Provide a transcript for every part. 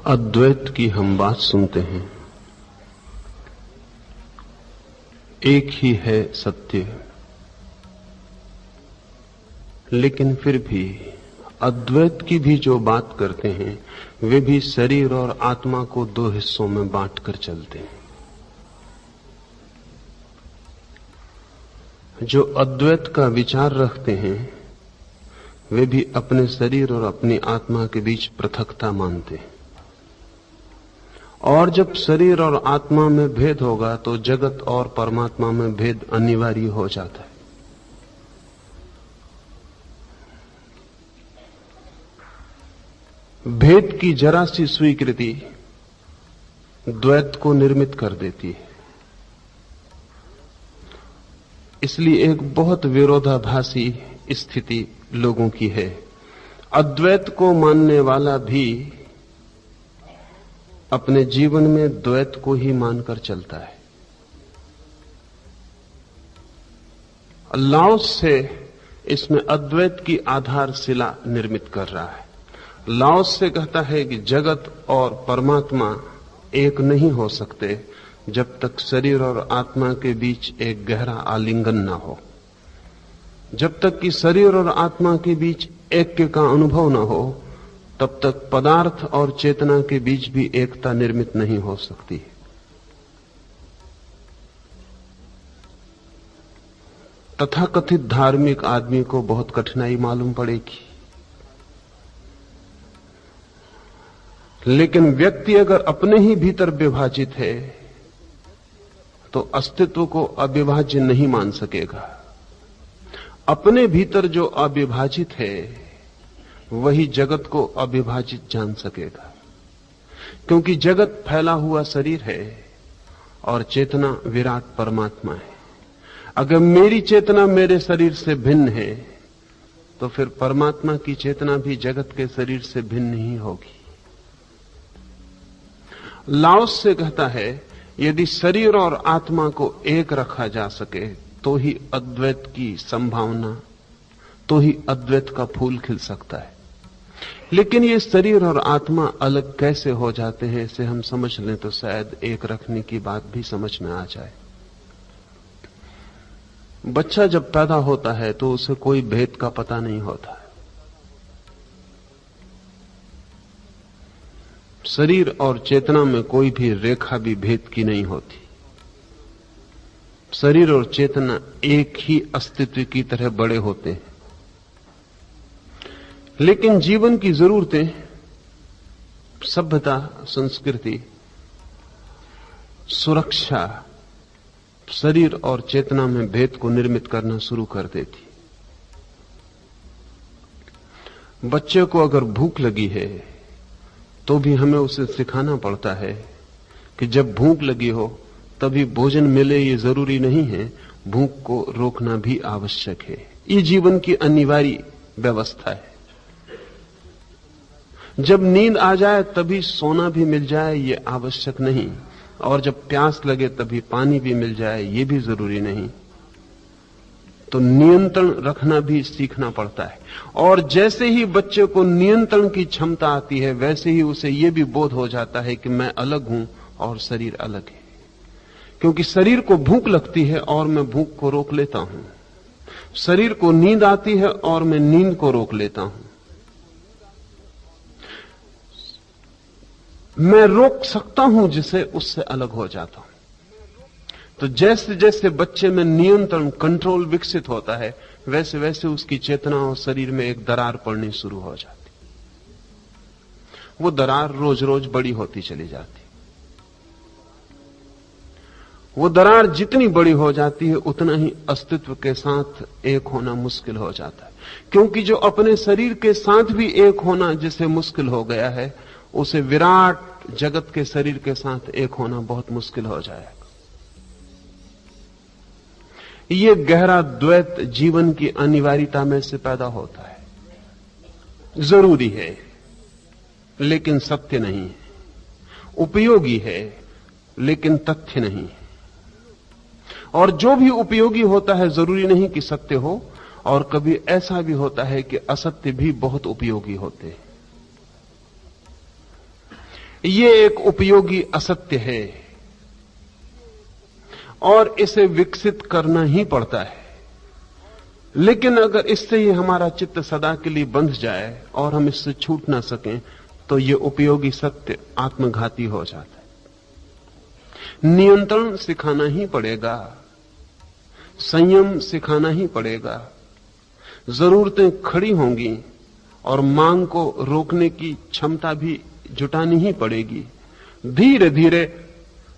अद्वैत की हम बात सुनते हैं। एक ही है सत्य, लेकिन फिर भी अद्वैत की भी जो बात करते हैं वे भी शरीर और आत्मा को दो हिस्सों में बांटकर चलते हैं। जो अद्वैत का विचार रखते हैं वे भी अपने शरीर और अपनी आत्मा के बीच पृथकता मानते हैं, और जब शरीर और आत्मा में भेद होगा तो जगत और परमात्मा में भेद अनिवार्य हो जाता है। भेद की जरा सी स्वीकृति द्वैत को निर्मित कर देती है। इसलिए एक बहुत विरोधाभासी स्थिति लोगों की है। अद्वैत को मानने वाला भी अपने जीवन में द्वैत को ही मानकर चलता है। लाओस से इसमें अद्वैत की आधारशिला निर्मित कर रहा है। लाओस से कहता है कि जगत और परमात्मा एक नहीं हो सकते जब तक शरीर और आत्मा के बीच एक गहरा आलिंगन ना हो, जब तक कि शरीर और आत्मा के बीच ऐक्य का अनुभव न हो, तब तक पदार्थ और चेतना के बीच भी एकता निर्मित नहीं हो सकती। तथाकथित धार्मिक आदमी को बहुत कठिनाई मालूम पड़ेगी, लेकिन व्यक्ति अगर अपने ही भीतर विभाजित है तो अस्तित्व को अविभाज्य नहीं मान सकेगा। अपने भीतर जो अविभाजित है वही जगत को अविभाजित जान सकेगा, क्योंकि जगत फैला हुआ शरीर है और चेतना विराट परमात्मा है। अगर मेरी चेतना मेरे शरीर से भिन्न है तो फिर परमात्मा की चेतना भी जगत के शरीर से भिन्न ही होगी। लाओस से कहता है यदि शरीर और आत्मा को एक रखा जा सके तो ही अद्वैत की संभावना, तो ही अद्वैत का फूल खिल सकता है। लेकिन ये शरीर और आत्मा अलग कैसे हो जाते हैं इसे हम समझ लें तो शायद एक रखने की बात भी समझ में आ जाए। बच्चा जब पैदा होता है तो उसे कोई भेद का पता नहीं होता है। शरीर और चेतना में कोई भी रेखा भी भेद की नहीं होती। शरीर और चेतना एक ही अस्तित्व की तरह बड़े होते हैं, लेकिन जीवन की जरूरतें, सभ्यता, संस्कृति, सुरक्षा शरीर और चेतना में भेद को निर्मित करना शुरू कर देती। बच्चे को अगर भूख लगी है तो भी हमें उसे सिखाना पड़ता है कि जब भूख लगी हो तभी भोजन मिले ये जरूरी नहीं है, भूख को रोकना भी आवश्यक है। ये जीवन की अनिवार्य व्यवस्था है। जब नींद आ जाए तभी सोना भी मिल जाए ये आवश्यक नहीं, और जब प्यास लगे तभी पानी भी मिल जाए ये भी जरूरी नहीं। तो नियंत्रण रखना भी सीखना पड़ता है। और जैसे ही बच्चे को नियंत्रण की क्षमता आती है वैसे ही उसे यह भी बोध हो जाता है कि मैं अलग हूं और शरीर अलग है, क्योंकि शरीर को भूख लगती है और मैं भूख को रोक लेता हूं। शरीर को नींद आती है और मैं नींद को रोक लेता हूं। मैं रोक सकता हूं जिसे, उससे अलग हो जाता हूं। तो जैसे जैसे बच्चे में नियंत्रण, कंट्रोल विकसित होता है वैसे वैसे उसकी चेतना और शरीर में एक दरार पड़नी शुरू हो जाती। वो दरार रोज रोज बड़ी होती चली जाती। वो दरार जितनी बड़ी हो जाती है उतना ही अस्तित्व के साथ एक होना मुश्किल हो जाता है, क्योंकि जो अपने शरीर के साथ भी एक होना जिसे मुश्किल हो गया है उसे विराट जगत के शरीर के साथ एक होना बहुत मुश्किल हो जाएगा। ये गहरा द्वैत जीवन की अनिवार्यता में से पैदा होता है। जरूरी है लेकिन सत्य नहीं है, उपयोगी है लेकिन तथ्य नहीं है। और जो भी उपयोगी होता है जरूरी नहीं कि सत्य हो, और कभी ऐसा भी होता है कि असत्य भी बहुत उपयोगी होते हैं। ये एक उपयोगी असत्य है और इसे विकसित करना ही पड़ता है। लेकिन अगर इससे ही हमारा चित्त सदा के लिए बंध जाए और हम इससे छूट ना सकें तो ये उपयोगी सत्य आत्मघाती हो जाता है। नियंत्रण सिखाना ही पड़ेगा, संयम सिखाना ही पड़ेगा। जरूरतें खड़ी होंगी और मांग को रोकने की क्षमता भी जुटानी ही पड़ेगी। धीरे धीरे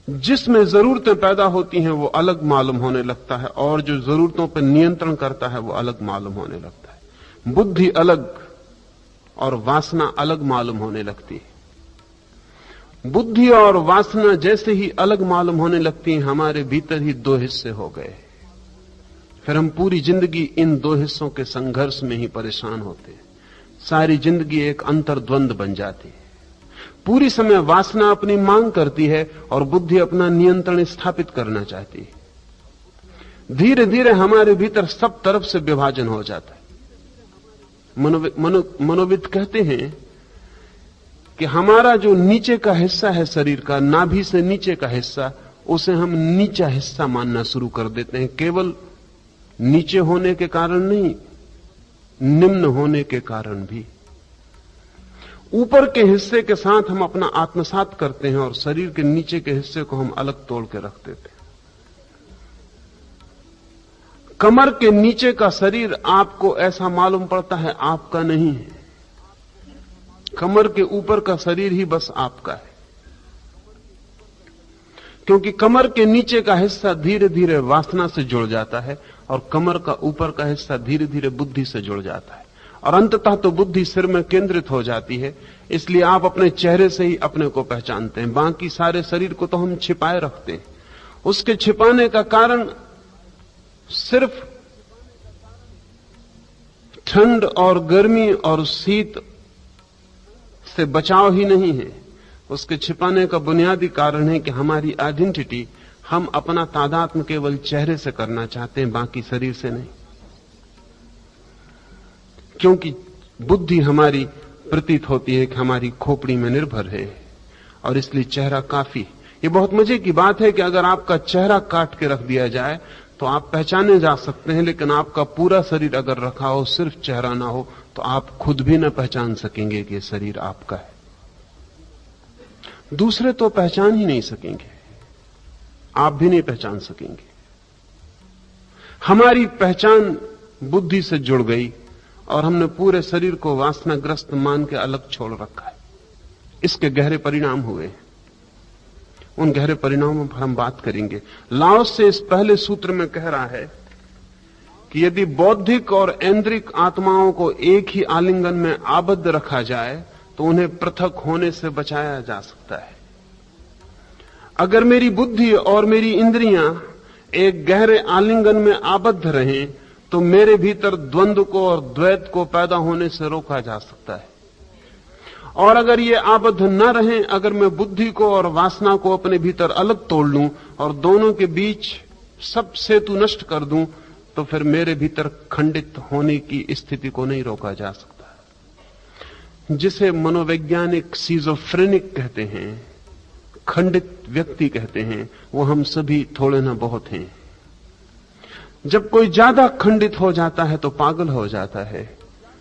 जिसमें जरूरतें पैदा होती हैं वो अलग मालूम होने लगता है और जो जरूरतों पर नियंत्रण करता है वो अलग मालूम होने लगता है। बुद्धि अलग और वासना अलग मालूम होने लगती है। बुद्धि और वासना जैसे ही अलग मालूम होने लगती हैं, हमारे भीतर ही दो हिस्से हो गए। फिर हम पूरी जिंदगी इन दो हिस्सों के संघर्ष में ही परेशान होते हैं। सारी जिंदगी एक अंतर्द्वंद बन जाती है। पूरी समय वासना अपनी मांग करती है और बुद्धि अपना नियंत्रण स्थापित करना चाहती है। धीरे धीरे हमारे भीतर सब तरफ से विभाजन हो जाता है। मनोविद कहते हैं कि हमारा जो नीचे का हिस्सा है शरीर का, नाभि से नीचे का हिस्सा, उसे हम नीचा हिस्सा मानना शुरू कर देते हैं। केवल नीचे होने के कारण नहीं, निम्न होने के कारण भी। ऊपर के हिस्से के साथ हम अपना आत्मसात करते हैं और शरीर के नीचे के हिस्से को हम अलग तोड़ के रख देते हैं। कमर के नीचे का शरीर आपको ऐसा मालूम पड़ता है आपका नहीं है। कमर के ऊपर का शरीर ही बस आपका है, क्योंकि कमर के नीचे का हिस्सा धीरे धीरे वासना से जुड़ जाता है और कमर का ऊपर का हिस्सा धीरे धीरे बुद्धि से जुड़ जाता है और अंततः तो बुद्धि सिर में केंद्रित हो जाती है। इसलिए आप अपने चेहरे से ही अपने को पहचानते हैं, बाकी सारे शरीर को तो हम छिपाए रखते हैं। उसके छिपाने का कारण सिर्फ ठंड और गर्मी और शीत से बचाव ही नहीं है। उसके छिपाने का बुनियादी कारण है कि हमारी आइडेंटिटी हम अपना तादात्म्य केवल चेहरे से करना चाहते हैं, बाकी शरीर से नहीं। क्योंकि बुद्धि हमारी प्रतीत होती है कि हमारी खोपड़ी में निर्भर है और इसलिए चेहरा काफी। ये बहुत मजे की बात है कि अगर आपका चेहरा काट के रख दिया जाए तो आप पहचाने जा सकते हैं, लेकिन आपका पूरा शरीर अगर रखा हो, सिर्फ चेहरा ना हो, तो आप खुद भी न पहचान सकेंगे कि शरीर आपका है। दूसरे तो पहचान ही नहीं सकेंगे, आप भी नहीं पहचान सकेंगे। हमारी पहचान बुद्धि से जुड़ गई और हमने पूरे शरीर को वासनाग्रस्त मान के अलग छोड़ रखा है। इसके गहरे परिणाम हुए। उन गहरे परिणामों पर हम बात करेंगे। लाओस से इस पहले सूत्र में कह रहा है कि यदि बौद्धिक और ऐन्द्रिक आत्माओं को एक ही आलिंगन में आबद्ध रखा जाए तो उन्हें पृथक होने से बचाया जा सकता है। अगर मेरी बुद्धि और मेरी इंद्रियां एक गहरे आलिंगन में आबद्ध रहें तो मेरे भीतर द्वंद्व को और द्वैत को पैदा होने से रोका जा सकता है। और अगर ये आबद्ध न रहें, अगर मैं बुद्धि को और वासना को अपने भीतर अलग तोड़ लूं और दोनों के बीच सब सेतु नष्ट कर दूं, तो फिर मेरे भीतर खंडित होने की स्थिति को नहीं रोका जा सकता। जिसे मनोवैज्ञानिक सिजोफ्रेनिक कहते हैं, खंडित व्यक्ति कहते हैं, वो हम सभी थोड़े ना बहुत हैं। जब कोई ज्यादा खंडित हो जाता है तो पागल हो जाता है।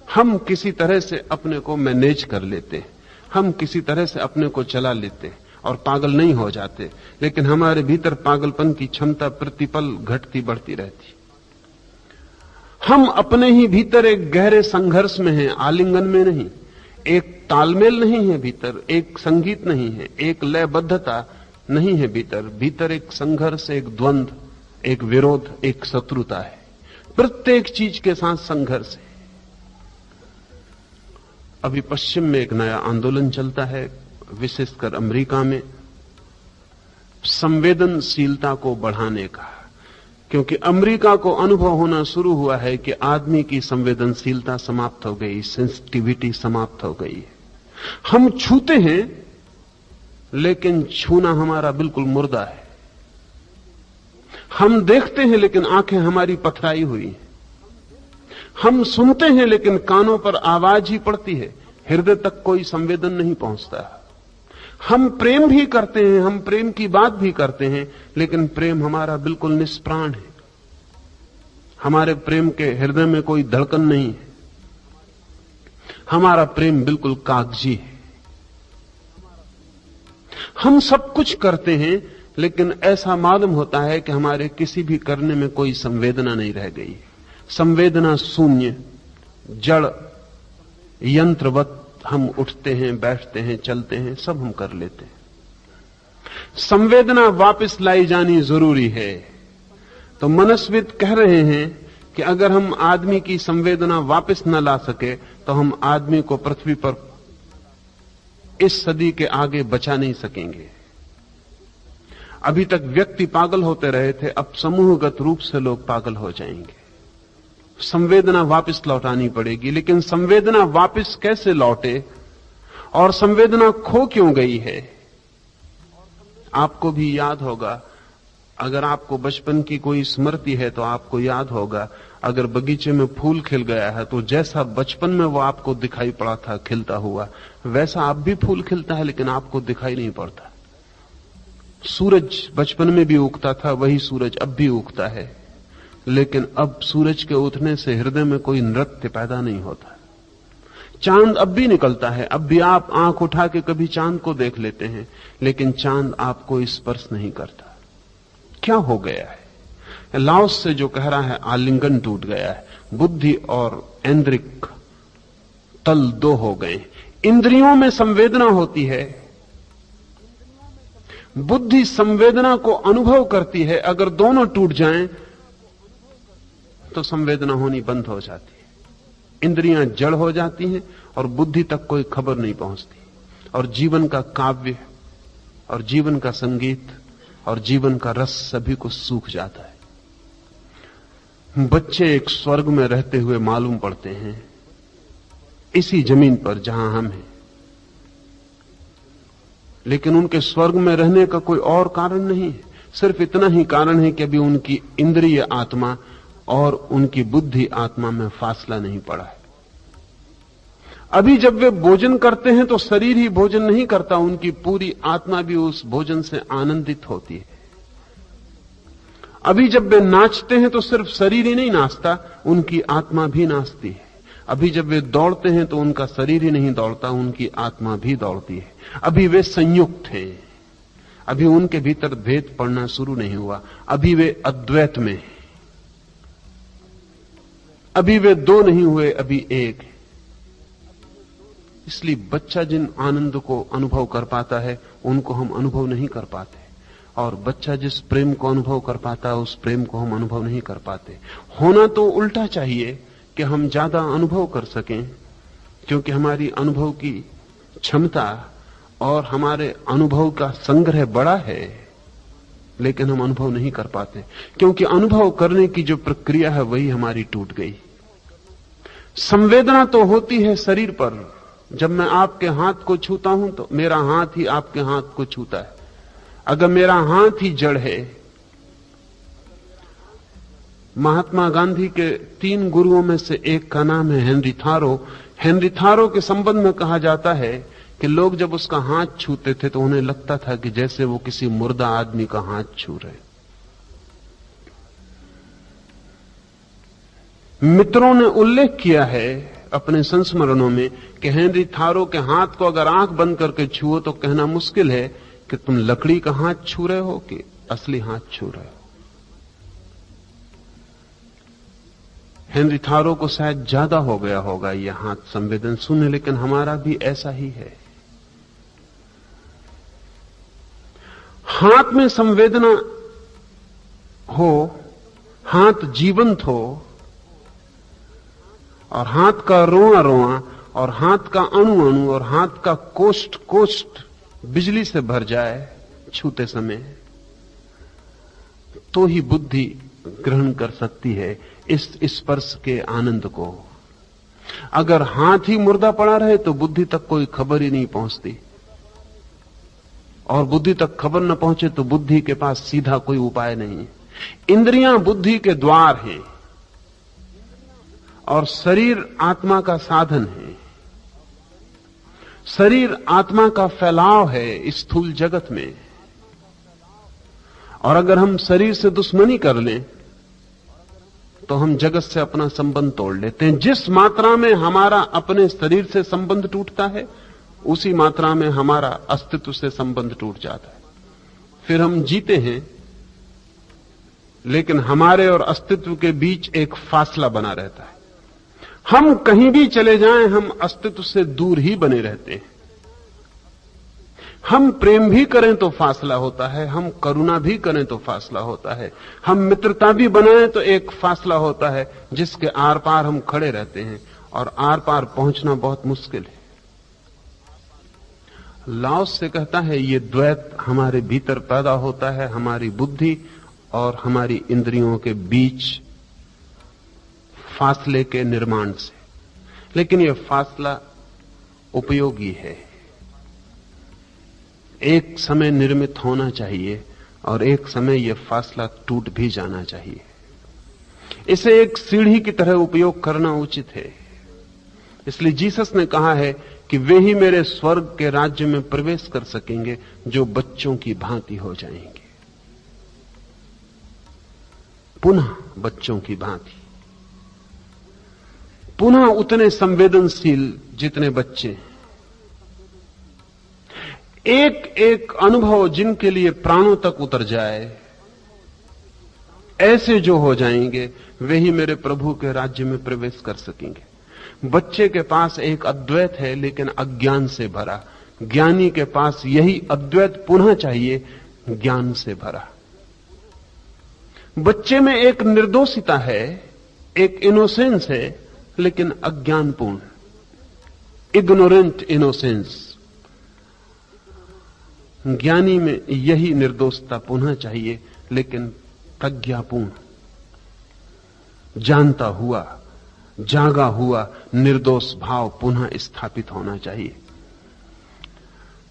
हम किसी तरह से अपने को मैनेज कर लेते हैं, हम किसी तरह से अपने को चला लेते हैं और पागल नहीं हो जाते, लेकिन हमारे भीतर पागलपन की क्षमता प्रतिपल घटती बढ़ती रहती। हम अपने ही भीतर एक गहरे संघर्ष में हैं, आलिंगन में नहीं। एक तालमेल नहीं है भीतर, एक संगीत नहीं है, एक लयबद्धता नहीं है भीतर। भीतर एक संघर्ष, एक द्वंद्व, एक विरोध, एक शत्रुता है। प्रत्येक चीज के साथ संघर्ष है। अभी पश्चिम में एक नया आंदोलन चलता है, विशेषकर अमेरिका में, संवेदनशीलता को बढ़ाने का। क्योंकि अमेरिका को अनुभव होना शुरू हुआ है कि आदमी की संवेदनशीलता समाप्त हो गई, सेंसिटिविटी समाप्त हो गई है। हम छूते हैं लेकिन छूना हमारा बिल्कुल मुर्दा है। हम देखते हैं लेकिन आंखें हमारी पथराई हुई हैं। हम सुनते हैं लेकिन कानों पर आवाज ही पड़ती है, हृदय तक कोई संवेदन नहीं पहुंचता। हम प्रेम भी करते हैं, हम प्रेम की बात भी करते हैं, लेकिन प्रेम हमारा बिल्कुल निष्प्राण है। हमारे प्रेम के हृदय में कोई धड़कन नहीं है। हमारा प्रेम बिल्कुल कागजी है। हम सब कुछ करते हैं, लेकिन ऐसा मालूम होता है कि हमारे किसी भी करने में कोई संवेदना नहीं रह गई। संवेदना शून्य, जड़, यंत्रवत हम उठते हैं, बैठते हैं, चलते हैं, सब हम कर लेते हैं। संवेदना वापस लाई जानी जरूरी है। तो मनस्विद कह रहे हैं कि अगर हम आदमी की संवेदना वापस न ला सके तो हम आदमी को पृथ्वी पर इस सदी के आगे बचा नहीं सकेंगे। अभी तक व्यक्ति पागल होते रहे थे, अब समूहगत रूप से लोग पागल हो जाएंगे। संवेदना वापस लौटानी पड़ेगी, लेकिन संवेदना वापस कैसे लौटे और संवेदना खो क्यों गई है? आपको भी याद होगा, अगर आपको बचपन की कोई स्मृति है तो आपको याद होगा, अगर बगीचे में फूल खिल गया है तो जैसा बचपन में वो आपको दिखाई पड़ा था खिलता हुआ, वैसा अब भी फूल खिलता है, लेकिन आपको दिखाई नहीं पड़ता। सूरज बचपन में भी उगता था, वही सूरज अब भी उगता है, लेकिन अब सूरज के उठने से हृदय में कोई नृत्य पैदा नहीं होता। चांद अब भी निकलता है, अब भी आप आंख उठा के कभी चांद को देख लेते हैं, लेकिन चांद आपको स्पर्श नहीं करता। क्या हो गया है? लाओस से जो कह रहा है आलिंगन टूट गया है। बुद्धि और ऐन्द्रिक तल दो हो गए। इंद्रियों में संवेदना होती है, बुद्धि संवेदना को अनुभव करती है। अगर दोनों टूट जाएं तो संवेदना होनी बंद हो जाती है। इंद्रियां जड़ हो जाती हैं और बुद्धि तक कोई खबर नहीं पहुंचती, और जीवन का काव्य और जीवन का संगीत और जीवन का रस सभी को सूख जाता है। बच्चे एक स्वर्ग में रहते हुए मालूम पड़ते हैं, इसी जमीन पर जहां हम हैं, लेकिन उनके स्वर्ग में रहने का कोई और कारण नहीं है। सिर्फ इतना ही कारण है कि अभी उनकी इंद्रिय आत्मा और उनकी बुद्धि आत्मा में फासला नहीं पड़ा है। अभी जब वे भोजन करते हैं तो शरीर ही भोजन नहीं करता, उनकी पूरी आत्मा भी उस भोजन से आनंदित होती है। अभी जब वे नाचते हैं तो सिर्फ शरीर ही नहीं नाचता, उनकी आत्मा भी नाचती है। अभी जब वे दौड़ते हैं तो उनका शरीर ही नहीं दौड़ता, उनकी आत्मा भी दौड़ती है। अभी वे संयुक्त हैं, अभी उनके भीतर भेद पड़ना शुरू नहीं हुआ, अभी वे अद्वैत में हैं, अभी वे दो नहीं हुए, अभी एक है। इसलिए बच्चा जिन आनंद को अनुभव कर पाता है उनको हम अनुभव नहीं कर पाते, और बच्चा जिस प्रेम को अनुभव कर पाता है उस प्रेम को हम अनुभव नहीं कर पाते। होना तो उल्टा चाहिए कि हम ज्यादा अनुभव कर सकें, क्योंकि हमारी अनुभव की क्षमता और हमारे अनुभव का संग्रह बड़ा है, लेकिन हम अनुभव नहीं कर पाते, क्योंकि अनुभव करने की जो प्रक्रिया है वही हमारी टूट गई। संवेदना तो होती है शरीर पर। जब मैं आपके हाथ को छूता हूं तो मेरा हाथ ही आपके हाथ को छूता है। अगर मेरा हाथ ही जड़ है, महात्मा गांधी के 3 गुरुओं में से एक का नाम है हेनरी थारो। हेनरी थारो के संबंध में कहा जाता है कि लोग जब उसका हाथ छूते थे तो उन्हें लगता था कि जैसे वो किसी मुर्दा आदमी का हाथ छू रहे। मित्रों ने उल्लेख किया है अपने संस्मरणों में कि हेनरी थारो के हाथ को अगर आंख बंद करके छुओ तो कहना मुश्किल है कि तुम लकड़ी का हाथ छू रहे हो कि असली हाथ छू रहे हो। हेनरी थारो को शायद ज्यादा हो गया होगा यह हाथ संवेदन शून्य, लेकिन हमारा भी ऐसा ही है। हाथ में संवेदना हो, हाथ जीवंत हो, और हाथ का रोआ रोआ और हाथ का अणु अणु और हाथ का कोष्ठ कोष्ठ बिजली से भर जाए छूते समय, तो ही बुद्धि ग्रहण कर सकती है इस स्पर्श के आनंद को। अगर हाथ ही मुर्दा पड़ा रहे तो बुद्धि तक कोई खबर ही नहीं पहुंचती, और बुद्धि तक खबर न पहुंचे तो बुद्धि के पास सीधा कोई उपाय नहीं। इंद्रियां बुद्धि के द्वार हैं और शरीर आत्मा का साधन है। शरीर आत्मा का फैलाव है स्थूल जगत में, और अगर हम शरीर से दुश्मनी कर लें तो हम जगत से अपना संबंध तोड़ लेते हैं। जिस मात्रा में हमारा अपने शरीर से संबंध टूटता है, उसी मात्रा में हमारा अस्तित्व से संबंध टूट जाता है। फिर हम जीते हैं, लेकिन हमारे और अस्तित्व के बीच एक फासला बना रहता है। हम कहीं भी चले जाएं, हम अस्तित्व से दूर ही बने रहते हैं। हम प्रेम भी करें तो फासला होता है, हम करुणा भी करें तो फासला होता है, हम मित्रता भी बनाएं तो एक फासला होता है जिसके आर पार हम खड़े रहते हैं, और आर पार पहुंचना बहुत मुश्किल है। लाओस से कहता है ये द्वैत हमारे भीतर पैदा होता है, हमारी बुद्धि और हमारी इंद्रियों के बीच फासले के निर्माण से। लेकिन यह फासला उपयोगी है, एक समय निर्मित होना चाहिए और एक समय यह फासला टूट भी जाना चाहिए। इसे एक सीढ़ी की तरह उपयोग करना उचित है। इसलिए जीसस ने कहा है कि वे ही मेरे स्वर्ग के राज्य में प्रवेश कर सकेंगे जो बच्चों की भांति हो जाएंगे, पुनः बच्चों की भांति, पुनः उतने संवेदनशील जितने बच्चे। एक एक अनुभव जिनके लिए प्राणों तक उतर जाए, ऐसे जो हो जाएंगे वे ही मेरे प्रभु के राज्य में प्रवेश कर सकेंगे। बच्चे के पास एक अद्वैत है, लेकिन अज्ञान से भरा। ज्ञानी के पास यही अद्वैत पुनः चाहिए, ज्ञान से भरा। बच्चे में एक निर्दोषिता है, एक इनोसेंस है, लेकिन अज्ञानपूर्ण, इग्नोरेंट इनोसेंस। ज्ञानी में यही निर्दोषता पुनः चाहिए, लेकिन प्रज्ञापूर्ण, जानता हुआ, जागा हुआ निर्दोष भाव पुनः स्थापित होना चाहिए।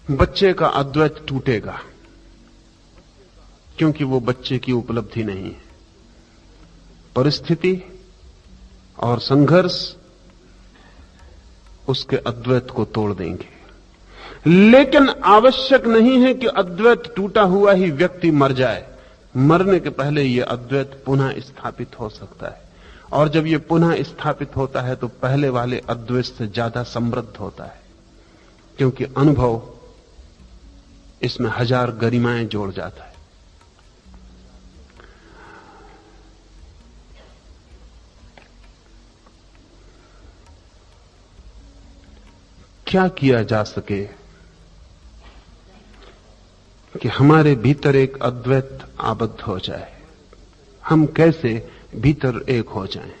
बच्चे का अद्वैत टूटेगा क्योंकि वो बच्चे की उपलब्धि नहीं है। परिस्थिति और संघर्ष उसके अद्वैत को तोड़ देंगे। लेकिन आवश्यक नहीं है कि अद्वैत टूटा हुआ ही व्यक्ति मर जाए। मरने के पहले यह अद्वैत पुनः स्थापित हो सकता है, और जब यह पुनः स्थापित होता है तो पहले वाले अद्वैत से ज्यादा समृद्ध होता है, क्योंकि अनुभव इसमें हजार गरिमाएं जोड़ जाता है। क्या किया जा सके कि हमारे भीतर एक अद्वैत आबद्ध हो जाए? हम कैसे भीतर एक हो जाएं?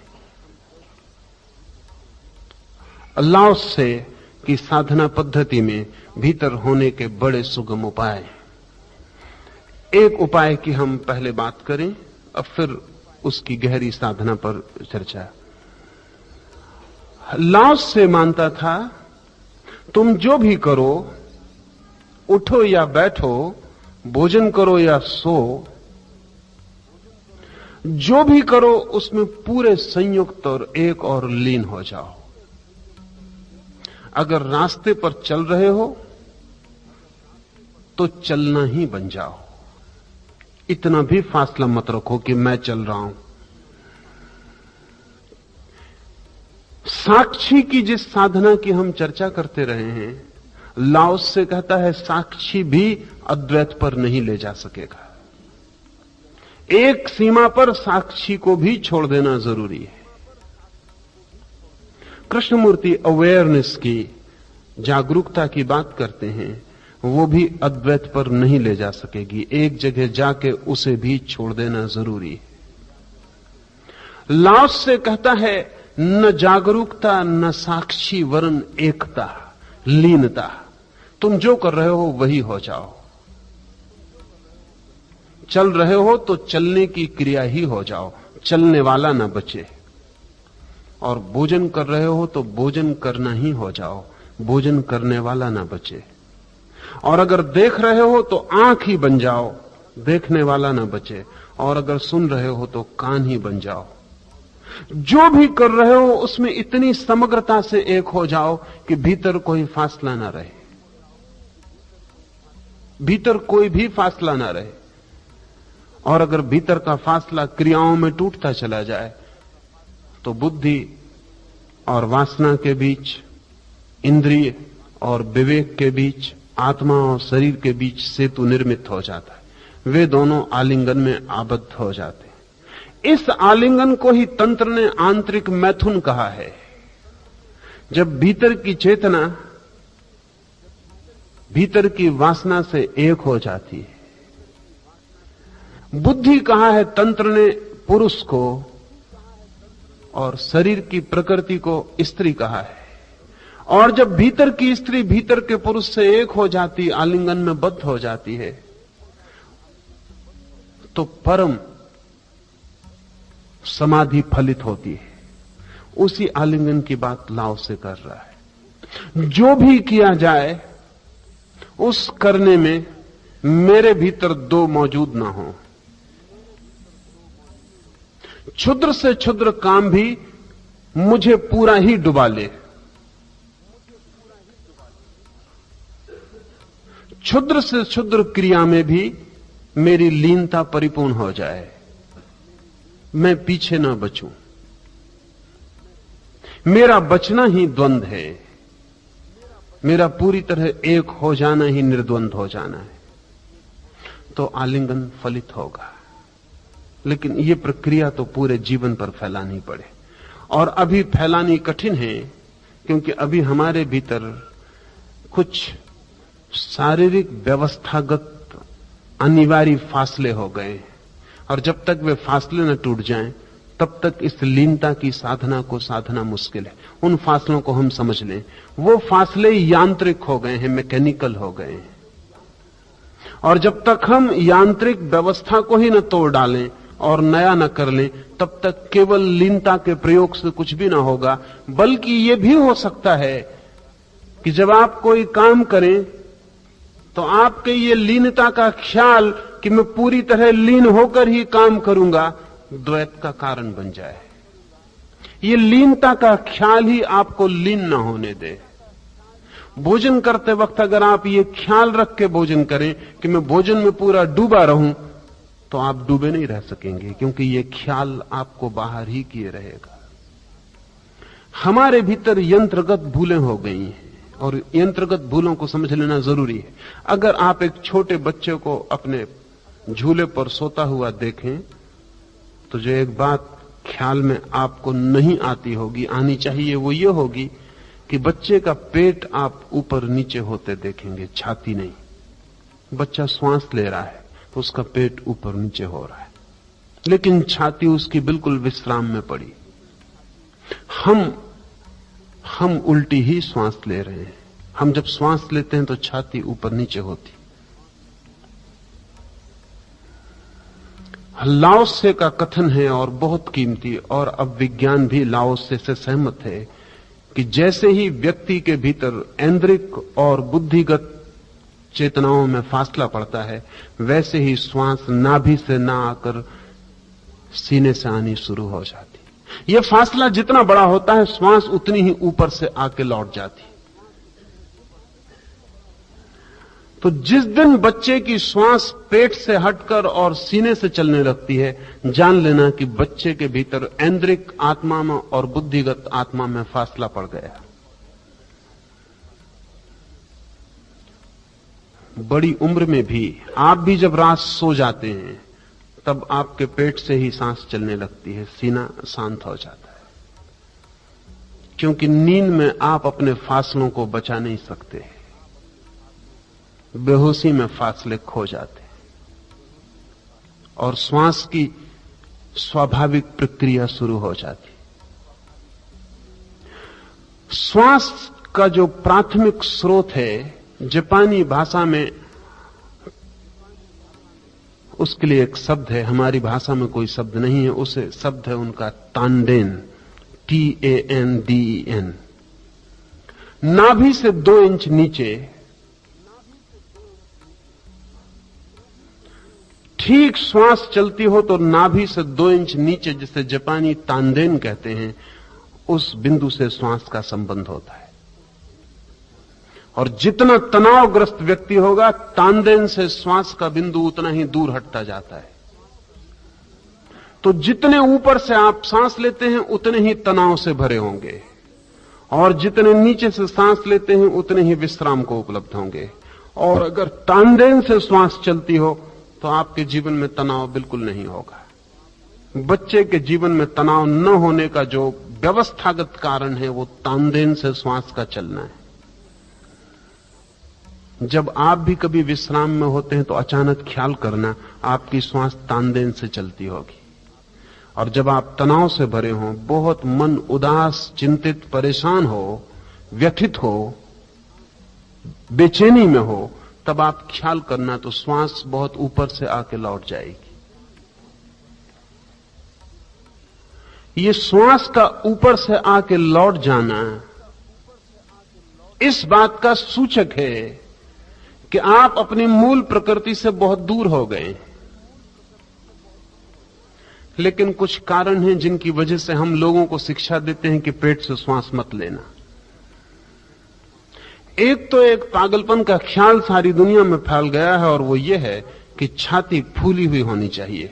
अल्लाह से की साधना पद्धति में भीतर होने के बड़े सुगम उपाय। एक उपाय की हम पहले बात करें, अब फिर उसकी गहरी साधना पर चर्चा। लाओस से मानता था तुम जो भी करो, उठो या बैठो, भोजन करो या सो, जो भी करो उसमें पूरे संयुक्त और एक और लीन हो जाओ। अगर रास्ते पर चल रहे हो तो चलना ही बन जाओ। इतना भी फासला मत रखो कि मैं चल रहा हूं। साक्षी की जिस साधना की हम चर्चा करते रहे हैं, लाओस से कहता है साक्षी भी अद्वैत पर नहीं ले जा सकेगा। एक सीमा पर साक्षी को भी छोड़ देना जरूरी है। कृष्णमूर्ति अवेयरनेस की, जागरूकता की बात करते हैं, वो भी अद्वैत पर नहीं ले जा सकेगी। एक जगह जाके उसे भी छोड़ देना जरूरी है। लाओस से कहता है न जागरूकता न साक्षी वरन एकता, लीनता। तुम जो कर रहे हो वही हो जाओ। चल रहे हो तो चलने की क्रिया ही हो जाओ, चलने वाला ना बचे। और भोजन कर रहे हो तो भोजन करना ही हो जाओ, भोजन करने वाला ना बचे। और अगर देख रहे हो तो आंख ही बन जाओ, देखने वाला ना बचे। और अगर सुन रहे हो तो कान ही बन जाओ। जो भी कर रहे हो उसमें इतनी समग्रता से एक हो जाओ कि भीतर कोई फासला ना रहे, भीतर कोई भी फासला ना रहे। और अगर भीतर का फासला क्रियाओं में टूटता चला जाए तो बुद्धि और वासना के बीच, इंद्रिय और विवेक के बीच, आत्मा और शरीर के बीच सेतु निर्मित हो जाता है। वे दोनों आलिंगन में आबद्ध हो जाते हैं। इस आलिंगन को ही तंत्र ने आंतरिक मैथुन कहा है। जब भीतर की चेतना भीतर की वासना से एक हो जाती है। बुद्धि कहा है तंत्र ने पुरुष को, और शरीर की प्रकृति को स्त्री कहा है। और जब भीतर की स्त्री भीतर के पुरुष से एक हो जाती, आलिंगन में बद्ध हो जाती है, तो परम समाधि फलित होती है। उसी आलिंगन की बात लाओ से कर रहा है। जो भी किया जाए उस करने में मेरे भीतर दो मौजूद ना हो। क्षुद्र से क्षुद्र काम भी मुझे पूरा ही डुबा ले, क्षुद्र से क्षुद्र क्रिया में भी मेरी लीनता परिपूर्ण हो जाए, मैं पीछे ना बचूं। मेरा बचना ही द्वंद है, मेरा पूरी तरह एक हो जाना ही निर्द्वंद हो जाना है, तो आलिंगन फलित होगा। लेकिन यह प्रक्रिया तो पूरे जीवन पर फैलानी पड़े, और अभी फैलानी कठिन है, क्योंकि अभी हमारे भीतर कुछ शारीरिक व्यवस्थागत अनिवार्य फासले हो गए, और जब तक वे फासले न टूट जाएं तब तक इस लीनता की साधना को साधना मुश्किल है। उन फासलों को हम समझ लें, वो फासले यांत्रिक हो गए हैं, मैकेनिकल हो गए हैं। और जब तक हम यांत्रिक व्यवस्था को ही न तोड़ डालें और नया न कर लें, तब तक केवल लीनता के प्रयोग से कुछ भी ना होगा। बल्कि यह भी हो सकता है कि जब आप कोई काम करें तो आपके ये लीनता का ख्याल कि मैं पूरी तरह लीन होकर ही काम करूंगा, द्वैत का कारण बन जाए। ये लीनता का ख्याल ही आपको लीन ना होने दे। भोजन करते वक्त अगर आप ये ख्याल रख के भोजन करें कि मैं भोजन में पूरा डूबा रहूं, तो आप डूबे नहीं रह सकेंगे, क्योंकि ये ख्याल आपको बाहर ही किए रहेगा। हमारे भीतर यंत्रगत भूलें हो गई हैं, और यंत्रगत भूलों को समझ लेना जरूरी है। अगर आप एक छोटे बच्चे को अपने झूले पर सोता हुआ देखें, तो जो एक बात ख्याल में आपको नहीं आती होगी, आनी चाहिए, वो ये होगी कि बच्चे का पेट आप ऊपर नीचे होते देखेंगे, छाती नहीं। बच्चा श्वास ले रहा है तो उसका पेट ऊपर नीचे हो रहा है, लेकिन छाती उसकी बिल्कुल विश्राम में पड़ी। हम उल्टी ही श्वास ले रहे हैं। हम जब श्वास लेते हैं तो छाती ऊपर नीचे होती। लाओसे का कथन है, और बहुत कीमती, और अब विज्ञान भी लाओसे से सहमत है, कि जैसे ही व्यक्ति के भीतर ऐन्द्रिक और बुद्धिगत चेतनाओं में फासला पड़ता है, वैसे ही श्वास नाभि से ना आकर सीने से आनी शुरू हो जाती। यह फासला जितना बड़ा होता है, श्वास उतनी ही ऊपर से आके लौट जाती। तो जिस दिन बच्चे की श्वास पेट से हटकर और सीने से चलने लगती है, जान लेना कि बच्चे के भीतर ऐन्द्रिक आत्मा में और बुद्धिगत आत्मा में फासला पड़ गया। बड़ी उम्र में भी आप भी जब रात सो जाते हैं, तब आपके पेट से ही सांस चलने लगती है, सीना शांत हो जाता है, क्योंकि नींद में आप अपने फासलों को बचा नहीं सकते। बेहोशी में फासले खो जाते और श्वास की स्वाभाविक प्रक्रिया शुरू हो जाती। श्वास का जो प्राथमिक स्रोत है, जापानी भाषा में उसके लिए एक शब्द है, हमारी भाषा में कोई शब्द नहीं है, उसे शब्द है उनका तांडेन, TANDEN। नाभि से 2 इंच नीचे ठीक श्वास चलती हो तो नाभि से 2 इंच नीचे, जिसे जापानी तानदेन कहते हैं, उस बिंदु से श्वास का संबंध होता है। और जितना तनावग्रस्त व्यक्ति होगा, तानदेन से श्वास का बिंदु उतना ही दूर हटता जाता है। तो जितने ऊपर से आप सांस लेते हैं उतने ही तनाव से भरे होंगे, और जितने नीचे से सांस लेते हैं उतने ही विश्राम को उपलब्ध होंगे। और अगर तानदेन से श्वास चलती हो तो आपके जीवन में तनाव बिल्कुल नहीं होगा। बच्चे के जीवन में तनाव न होने का जो व्यवस्थागत कारण है वो तानदेन से श्वास का चलना है। जब आप भी कभी विश्राम में होते हैं तो अचानक ख्याल करना आपकी श्वास तानदेन से चलती होगी। और जब आप तनाव से भरे हों, बहुत मन उदास, चिंतित, परेशान हो, व्यथित हो, बेचैनी में हो, तब आप ख्याल करना तो श्वास बहुत ऊपर से आके लौट जाएगी। ये श्वास का ऊपर से आके लौट जाना इस बात का सूचक है कि आप अपनी मूल प्रकृति से बहुत दूर हो गए। लेकिन कुछ कारण हैं जिनकी वजह से हम लोगों को शिक्षा देते हैं कि पेट से श्वास मत लेना। एक तो एक पागलपन का ख्याल सारी दुनिया में फैल गया है, और वो ये है कि छाती फूली हुई होनी चाहिए,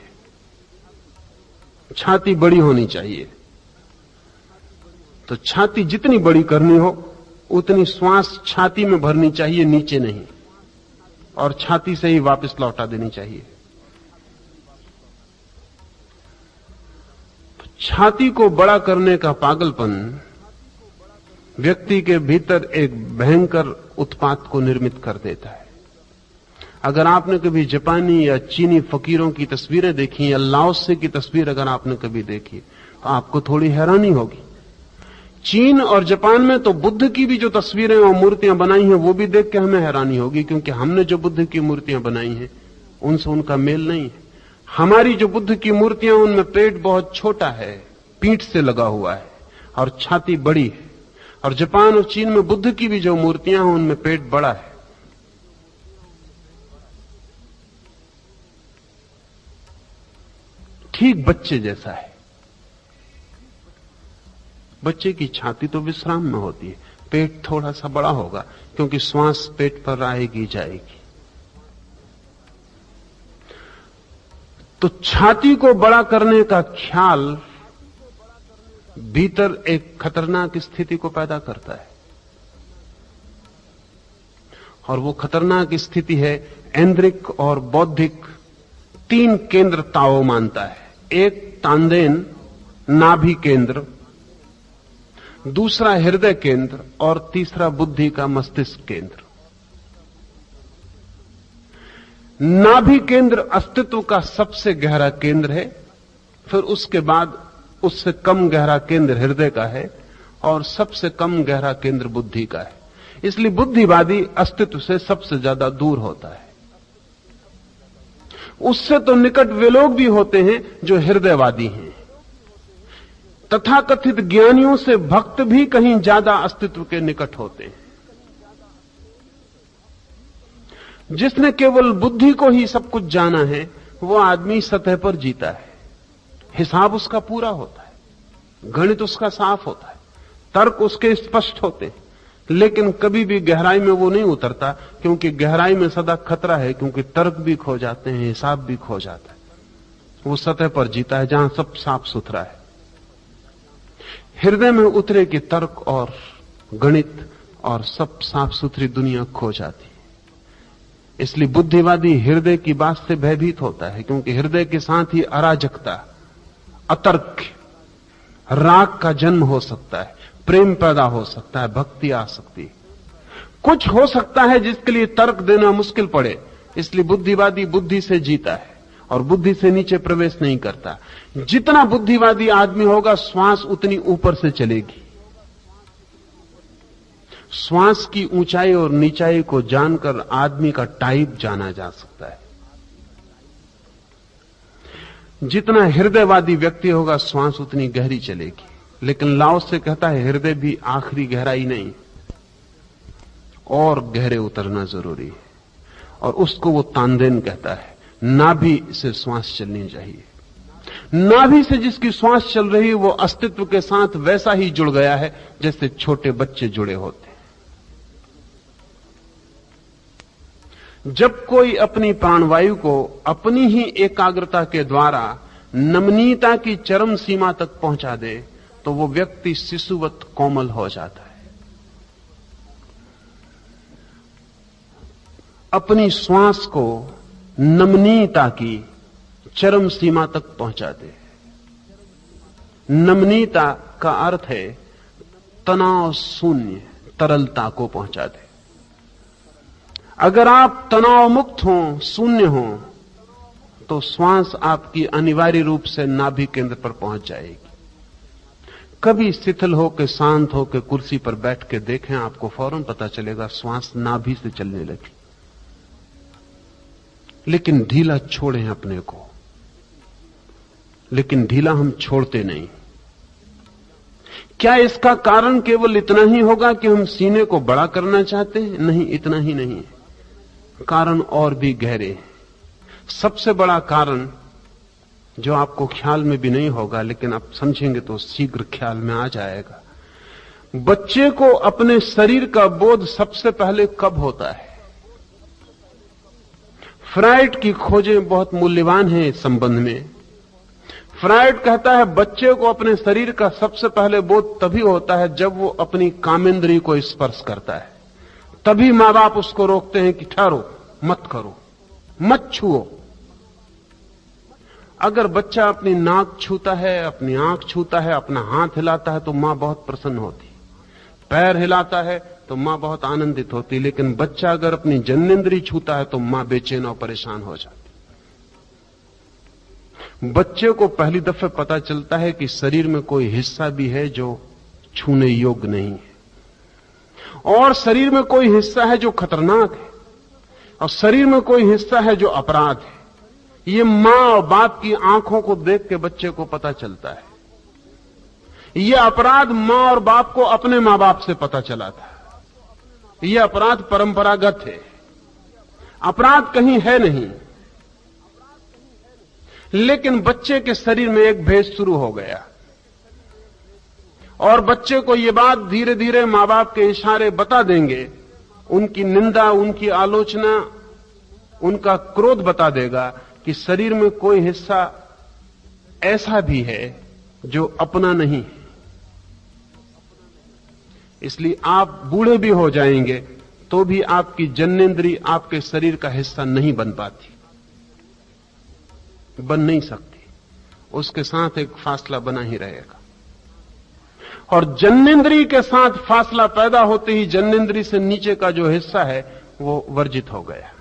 छाती बड़ी होनी चाहिए। तो छाती जितनी बड़ी करनी हो उतनी श्वास छाती में भरनी चाहिए, नीचे नहीं, और छाती से ही वापस लौटा देनी चाहिए। छाती को बड़ा करने का पागलपन व्यक्ति के भीतर एक भयंकर उत्पात को निर्मित कर देता है। अगर आपने कभी जापानी या चीनी फकीरों की तस्वीरें देखी, या लाओसे की तस्वीर अगर आपने कभी देखी, तो आपको थोड़ी हैरानी होगी। चीन और जापान में तो बुद्ध की भी जो तस्वीरें और मूर्तियां बनाई हैं वो भी देख के हमें हैरानी होगी, क्योंकि हमने जो बुद्ध की मूर्तियां बनाई हैं उनसे उनका मेल नहीं है। हमारी जो बुद्ध की मूर्तियां, उनमें पेट बहुत छोटा है, पीठ से लगा हुआ है, और छाती बड़ी है। और जापान और चीन में बुद्ध की भी जो मूर्तियां हैं उनमें पेट बड़ा है। ठीक बच्चे जैसा है। बच्चे की छाती तो विश्राम में होती है, पेट थोड़ा सा बड़ा होगा क्योंकि श्वास पेट पर आएगी जाएगी। तो छाती को बड़ा करने का ख्याल भीतर एक खतरनाक स्थिति को पैदा करता है, और वो खतरनाक स्थिति है ऐन्द्रिक और बौद्धिक 3 केंद्र ताओ मानता है। एक तानदेन नाभि केंद्र, दूसरा हृदय केंद्र, और तीसरा बुद्धि का मस्तिष्क केंद्र। नाभि केंद्र अस्तित्व का सबसे गहरा केंद्र है, फिर उसके बाद उससे कम गहरा केंद्र हृदय का है, और सबसे कम गहरा केंद्र बुद्धि का है। इसलिए बुद्धिवादी अस्तित्व से सबसे ज्यादा दूर होता है। उससे तो निकट वे लोग भी होते हैं जो हृदयवादी हैं। तथाकथित ज्ञानियों से भक्त भी कहीं ज्यादा अस्तित्व के निकट होते हैं। जिसने केवल बुद्धि को ही सब कुछ जाना है, वो आदमी सतह पर जीता है। हिसाब उसका पूरा होता है, गणित उसका साफ होता है, तर्क उसके स्पष्ट होते हैं, लेकिन कभी भी गहराई में वो नहीं उतरता, क्योंकि गहराई में सदा खतरा है, क्योंकि तर्क भी खो जाते हैं, हिसाब भी खो जाता है। वो सतह पर जीता है जहां सब साफ सुथरा है। हृदय में उतरे कि तर्क और गणित और सब साफ सुथरी दुनिया खो जाती है। इसलिए बुद्धिवादी हृदय की बात से भयभीत होता है, क्योंकि हृदय के साथ ही अराजकता, अतर्क, राग का जन्म हो सकता है, प्रेम पैदा हो सकता है, भक्ति आ सकती है, कुछ हो सकता है जिसके लिए तर्क देना मुश्किल पड़े। इसलिए बुद्धिवादी बुद्धि से जीता है और बुद्धि से नीचे प्रवेश नहीं करता। जितना बुद्धिवादी आदमी होगा, श्वास उतनी ऊपर से चलेगी। श्वास की ऊंचाई और नीचाई को जानकर आदमी का टाइप जाना जा सकता है। जितना हृदयवादी व्यक्ति होगा, श्वास उतनी गहरी चलेगी। लेकिन लाओ से कहता है हृदय भी आखिरी गहराई नहीं, और गहरे उतरना जरूरी है, और उसको वो तानदेन कहता है। नाभि से श्वास चलनी चाहिए। नाभि से जिसकी श्वास चल रही है वो अस्तित्व के साथ वैसा ही जुड़ गया है जैसे छोटे बच्चे जुड़े होते हैं। जब कोई अपनी प्राणवायु को अपनी ही एकाग्रता के द्वारा नमनीयता की चरम सीमा तक पहुंचा दे तो वो व्यक्ति शिशुवत कोमल हो जाता है। अपनी श्वास को नमनीयता की चरम सीमा तक पहुंचा दे। नमनीयता का अर्थ है तनाव शून्य तरलता को पहुंचा दे। अगर आप तनाव मुक्त हों, शून्य हों, तो श्वास आपकी अनिवार्य रूप से नाभि केंद्र पर पहुंच जाएगी। कभी शिथिल होकर शांत होकर कुर्सी पर बैठ के देखें, आपको फौरन पता चलेगा श्वास नाभि से चलने लगी। लेकिन ढीला छोड़ें अपने को, लेकिन ढीला हम छोड़ते नहीं। क्या इसका कारण केवल इतना ही होगा कि हम सीने को बड़ा करना चाहते हैं? नहीं, इतना ही नहीं है, कारण और भी गहरे हैं। सबसे बड़ा कारण जो आपको ख्याल में भी नहीं होगा, लेकिन आप समझेंगे तो शीघ्र ख्याल में आ जाएगा। बच्चे को अपने शरीर का बोध सबसे पहले कब होता है? फ्रायड की खोजें बहुत मूल्यवान हैं इस संबंध में। फ्रायड कहता है बच्चे को अपने शरीर का सबसे पहले बोध तभी होता है जब वो अपनी कामेंद्रिय को स्पर्श करता है। तभी मां बाप उसको रोकते हैं कि ठहरो, मत करो, मत छुओ। अगर बच्चा अपनी नाक छूता है, अपनी आंख छूता है, अपना हाथ हिलाता है तो मां बहुत प्रसन्न होती। पैर हिलाता है तो मां बहुत आनंदित होती। लेकिन बच्चा अगर अपनी जननेंद्रिय छूता है तो मां बेचैन और परेशान हो जाती। बच्चे को पहली दफे पता चलता है कि शरीर में कोई हिस्सा भी है जो छूने योग्य नहीं है, और शरीर में कोई हिस्सा है जो खतरनाक है, और शरीर में कोई हिस्सा है जो अपराध है। ये मां और बाप की आंखों को देख के बच्चे को पता चलता है। यह अपराध मां और बाप को अपने मां बाप से पता चला था। यह अपराध परंपरागत है, अपराध कहीं है नहीं। लेकिन बच्चे के शरीर में एक भेद शुरू हो गया, और बच्चे को यह बात धीरे धीरे मां बाप के इशारे बता देंगे। उनकी निंदा, उनकी आलोचना, उनका क्रोध बता देगा कि शरीर में कोई हिस्सा ऐसा भी है जो अपना नहीं है। इसलिए आप बूढ़े भी हो जाएंगे तो भी आपकी जननेंद्रिय आपके शरीर का हिस्सा नहीं बन पाती, बन नहीं सकती। उसके साथ एक फासला बना ही रहेगा। और जननेंद्रिय के साथ फासला पैदा होते ही जननेंद्रिय से नीचे का जो हिस्सा है वो वर्जित हो गया।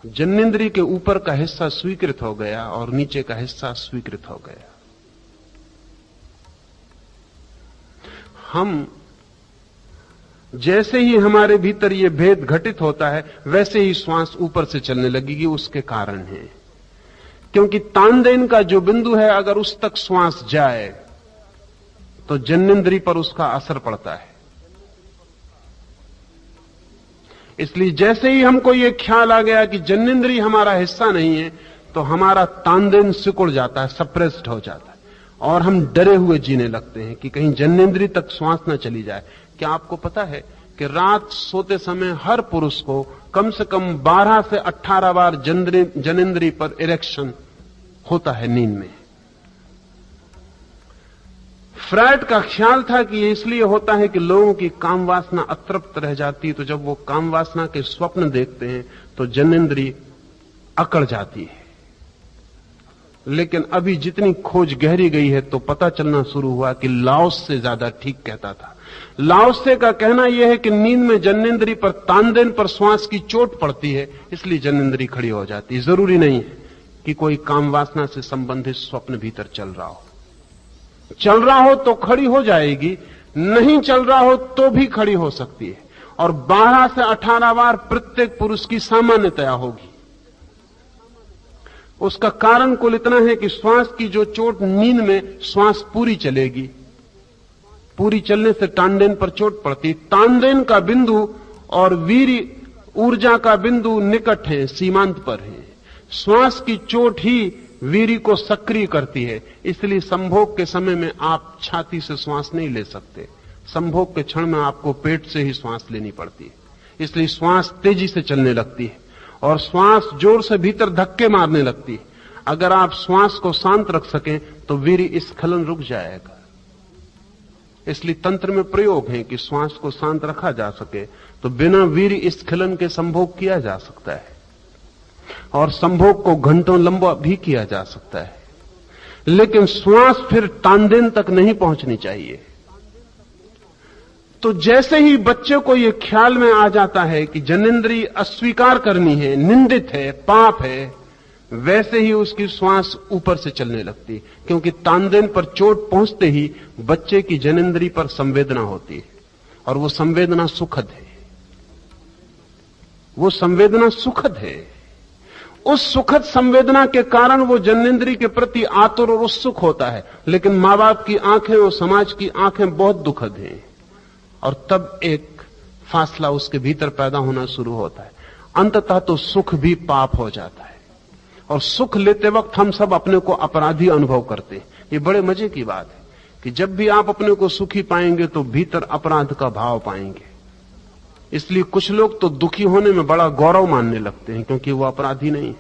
जननेंद्रिय के ऊपर का हिस्सा स्वीकृत हो गया और नीचे का हिस्सा स्वीकृत हो गया। हम जैसे ही हमारे भीतर ये भेद घटित होता है वैसे ही श्वास ऊपर से चलने लगेगी। उसके कारण है क्योंकि तानदेन का जो बिंदु है, अगर उस तक श्वास जाए तो जननेंद्रिय पर उसका असर पड़ता है। इसलिए जैसे ही हमको ये ख्याल आ गया कि जननेंद्रिय हमारा हिस्सा नहीं है तो हमारा तानदेन सिकुड़ जाता है, सप्रेस्ड हो जाता है, और हम डरे हुए जीने लगते हैं कि कहीं जननेंद्रिय तक श्वास न चली जाए। क्या आपको पता है कि रात सोते समय हर पुरुष को कम से कम 12 से 18 बार जननेंद्रिय पर इरेक्शन होता है नींद में। फ्रायड का ख्याल था कि ये इसलिए होता है कि लोगों की काम वासना अतृप्त रह जाती है, तो जब वो काम वासना के स्वप्न देखते हैं तो जननेंद्रिय अकड़ जाती है। लेकिन अभी जितनी खोज गहरी गई है तो पता चलना शुरू हुआ कि लाओस से ज्यादा ठीक कहता था। लाओसे का कहना यह है कि नींद में जननेंद्रिय पर, तानदेन पर श्वास की चोट पड़ती है, इसलिए जननेंद्रिय खड़ी हो जाती है। जरूरी नहीं है कि कोई काम वासना से संबंधित स्वप्न भीतर चल रहा हो। चल रहा हो तो खड़ी हो जाएगी, नहीं चल रहा हो तो भी खड़ी हो सकती है। और 12 से 18 बार प्रत्येक पुरुष की सामान्यतया होगी। उसका कारण कुल इतना है कि श्वास की जो चोट, नींद में श्वास पूरी चलेगी, पूरी चलने से तानदेन पर चोट पड़ती। तानदेन का बिंदु और वीर्य ऊर्जा का बिंदु निकट है, सीमांत पर है। श्वास की चोट ही वीर्य को सक्रिय करती है। इसलिए संभोग के समय में आप छाती से श्वास नहीं ले सकते। संभोग के क्षण में आपको पेट से ही श्वास लेनी पड़ती है। इसलिए श्वास तेजी से चलने लगती है और श्वास जोर से भीतर धक्के मारने लगती है। अगर आप श्वास को शांत रख सकें तो वीर्य स्खलन रुक जाएगा। इसलिए तंत्र में प्रयोग है कि श्वास को शांत रखा जा सके तो बिना वीर्य स्खलन के संभोग किया जा सकता है और संभोग को घंटों लंबा भी किया जा सकता है। लेकिन श्वास फिर तानदेन तक नहीं पहुंचनी चाहिए। तो जैसे ही बच्चे को यह ख्याल में आ जाता है कि जनेंद्रिय अस्वीकार करनी है, निंदित है, पाप है, वैसे ही उसकी श्वास ऊपर से चलने लगती है। क्योंकि तानदेन पर चोट पहुंचते ही बच्चे की जनेंद्रिय पर संवेदना होती है और वो संवेदना सुखद है। वो संवेदना सुखद है। उस सुखद संवेदना के कारण वो जनेंद्रिय के प्रति आतुर और उत्सुक होता है। लेकिन मां बाप की आंखें और समाज की आंखें बहुत दुखद हैं और तब एक फासला उसके भीतर पैदा होना शुरू होता है। अंततः तो सुख भी पाप हो जाता है और सुख लेते वक्त हम सब अपने को अपराधी अनुभव करते हैं। ये बड़े मजे की बात है कि जब भी आप अपने को सुखी पाएंगे तो भीतर अपराध का भाव पाएंगे। इसलिए कुछ लोग तो दुखी होने में बड़ा गौरव मानने लगते हैं क्योंकि वो अपराधी नहीं है।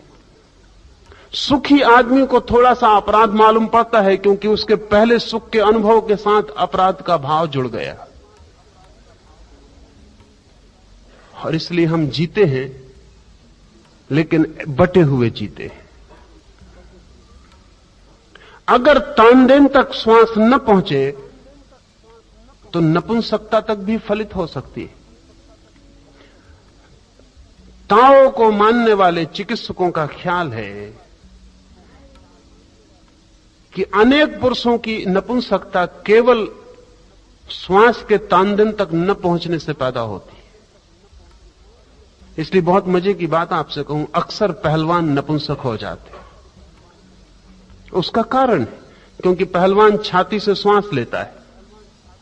सुखी आदमी को थोड़ा सा अपराध मालूम पड़ता है क्योंकि उसके पहले सुख के अनुभव के साथ अपराध का भाव जुड़ गया और इसलिए हम जीते हैं लेकिन बटे हुए जीते हैं। अगर तानदेन तक श्वास न पहुंचे तो नपुंसकता तक भी फलित हो सकती है। ताओ को मानने वाले चिकित्सकों का ख्याल है कि अनेक पुरुषों की नपुंसकता केवल श्वास के तानदेन तक न पहुंचने से पैदा होती है। इसलिए बहुत मजे की बात आपसे कहूं, अक्सर पहलवान नपुंसक हो जाते। उसका कारण है क्योंकि पहलवान छाती से श्वास लेता है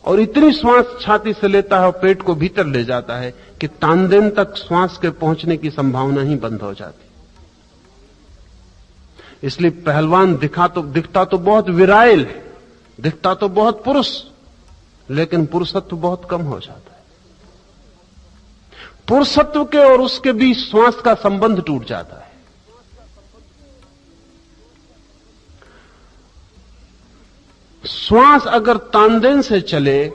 और इतनी श्वास छाती से लेता है और पेट को भीतर ले जाता है कि तानदेन तक श्वास के पहुंचने की संभावना ही बंद हो जाती। इसलिए पहलवान दिखता तो बहुत विराइल है, दिखता तो बहुत पुरुष, लेकिन पुरुषत्व बहुत कम हो जाता है। पुरुषत्व के और उसके बीच श्वास का संबंध टूट जाता है। श्वास अगर तानदेन से चले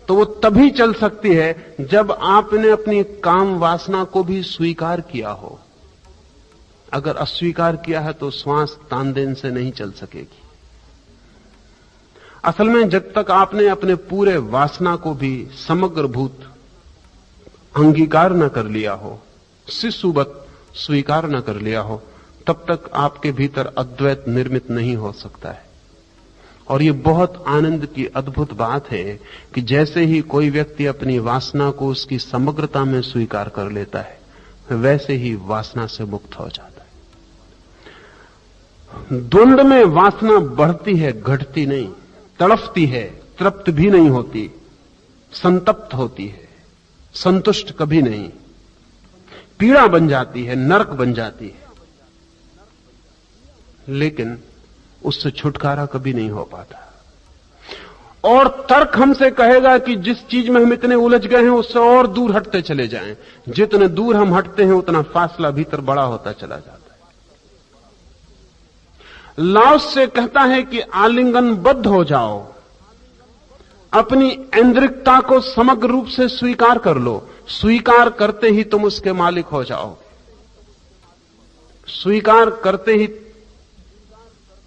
तो वो तभी चल सकती है जब आपने अपनी काम वासना को भी स्वीकार किया हो। अगर अस्वीकार किया है तो श्वास तानदेन से नहीं चल सकेगी। असल में जब तक आपने अपने पूरे वासना को भी समग्र भूत अंगीकार न कर लिया हो, शिशुवत स्वीकार न कर लिया हो, तब तक आपके भीतर अद्वैत निर्मित नहीं हो सकता है। और ये बहुत आनंद की अद्भुत बात है कि जैसे ही कोई व्यक्ति अपनी वासना को उसकी समग्रता में स्वीकार कर लेता है, वैसे ही वासना से मुक्त हो जाता है। द्वंद्व में वासना बढ़ती है, घटती नहीं, तड़फती है, तृप्त भी नहीं होती, संतप्त होती है, संतुष्ट कभी नहीं, पीड़ा बन जाती है, नरक बन जाती है, लेकिन उससे छुटकारा कभी नहीं हो पाता। और तर्क हमसे कहेगा कि जिस चीज में हम इतने उलझ गए हैं उससे और दूर हटते चले जाएं। जितने दूर हम हटते हैं उतना फासला भीतर बड़ा होता चला जाता है। लाओस से कहता है कि आलिंगनबद्ध हो जाओ, अपनी ऐन्द्रिकता को समग्र रूप से स्वीकार कर लो। स्वीकार करते ही तुम उसके मालिक हो जाओगे। स्वीकार करते ही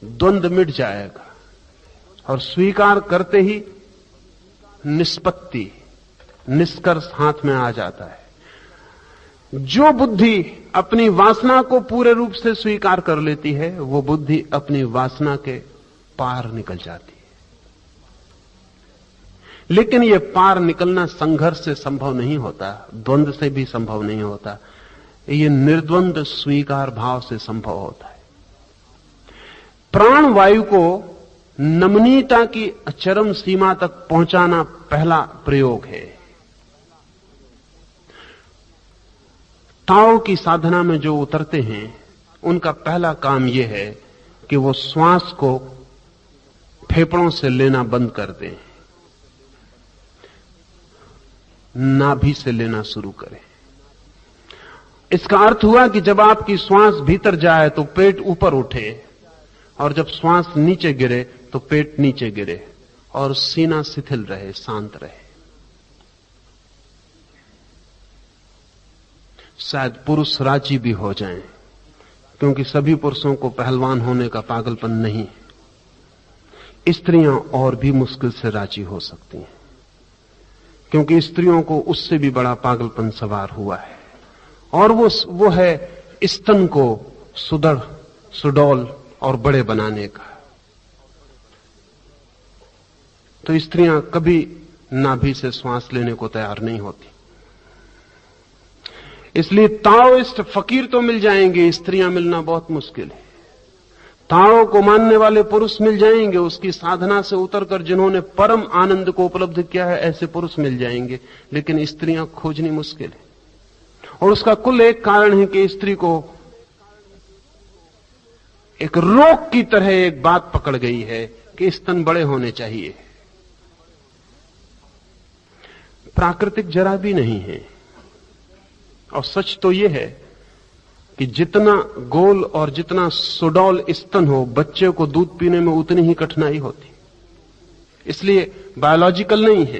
द्वंद्व मिट जाएगा और स्वीकार करते ही निष्पत्ति, निष्कर्ष हाथ में आ जाता है। जो बुद्धि अपनी वासना को पूरे रूप से स्वीकार कर लेती है वो बुद्धि अपनी वासना के पार निकल जाती है। लेकिन यह पार निकलना संघर्ष से संभव नहीं होता, द्वंद्व से भी संभव नहीं होता। यह निर्द्वंद स्वीकार भाव से संभव होता है। प्राण वायु को नमनीयता की चरम सीमा तक पहुंचाना पहला प्रयोग है। ताओ की साधना में जो उतरते हैं उनका पहला काम यह है कि वो श्वास को फेफड़ों से लेना बंद कर दें, नाभि से लेना शुरू करें। इसका अर्थ हुआ कि जब आपकी श्वास भीतर जाए तो पेट ऊपर उठे, और जब श्वास नीचे गिरे तो पेट नीचे गिरे, और सीना शिथिल रहे, शांत रहे। शायद पुरुष राजी भी हो जाएं, क्योंकि सभी पुरुषों को पहलवान होने का पागलपन नहीं। स्त्रियां और भी मुश्किल से राजी हो सकती हैं, क्योंकि स्त्रियों को उससे भी बड़ा पागलपन सवार हुआ है, और वो है स्तन को सुदृढ़, सुडौल और बड़े बनाने का। तो स्त्रियां कभी नाभि से श्वास लेने को तैयार नहीं होती। इसलिए ताओइस्ट फकीर तो मिल जाएंगे, स्त्रियां मिलना बहुत मुश्किल है। ताओ को मानने वाले पुरुष मिल जाएंगे, उसकी साधना से उतरकर जिन्होंने परम आनंद को उपलब्ध किया है, ऐसे पुरुष मिल जाएंगे, लेकिन स्त्रियां खोजनी मुश्किल है। और उसका कुल एक कारण है कि स्त्री को एक रोग की तरह एक बात पकड़ गई है कि स्तन बड़े होने चाहिए। प्राकृतिक जरा भी नहीं है। और सच तो यह है कि जितना गोल और जितना सुडौल स्तन हो, बच्चे को दूध पीने में उतनी ही कठिनाई होती। इसलिए बायोलॉजिकल नहीं है,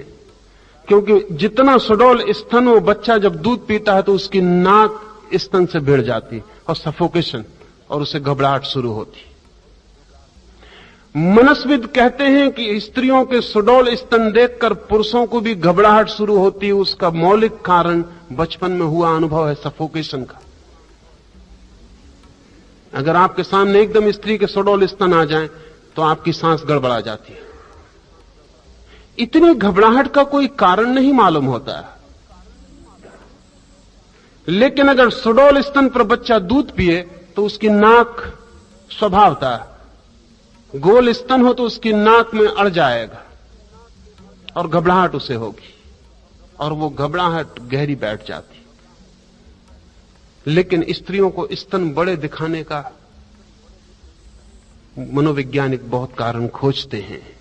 क्योंकि जितना सुडौल स्तन हो, बच्चा जब दूध पीता है तो उसकी नाक स्तन से भिड़ जाती और सफोकेशन, और उसे घबराहट शुरू होती। मनस्विद कहते हैं कि स्त्रियों के सुडौल स्तन देखकर पुरुषों को भी घबराहट शुरू होती है। उसका मौलिक कारण बचपन में हुआ अनुभव है सफोकेशन का। अगर आपके सामने एकदम स्त्री के सुडौल स्तन आ जाएं तो आपकी सांस गड़बड़ा जाती है। इतनी घबराहट का कोई कारण नहीं मालूम होता है। लेकिन अगर सुडौल स्तन पर बच्चा दूध पिए तो उसकी नाक स्वभावता, गोल स्तन हो तो उसकी नाक में अड़ जाएगा और घबराहट उसे होगी, और वो घबराहट गहरी बैठ जाती। लेकिन स्त्रियों को स्तन बड़े दिखाने का मनोवैज्ञानिक बहुत कारण खोजते हैं।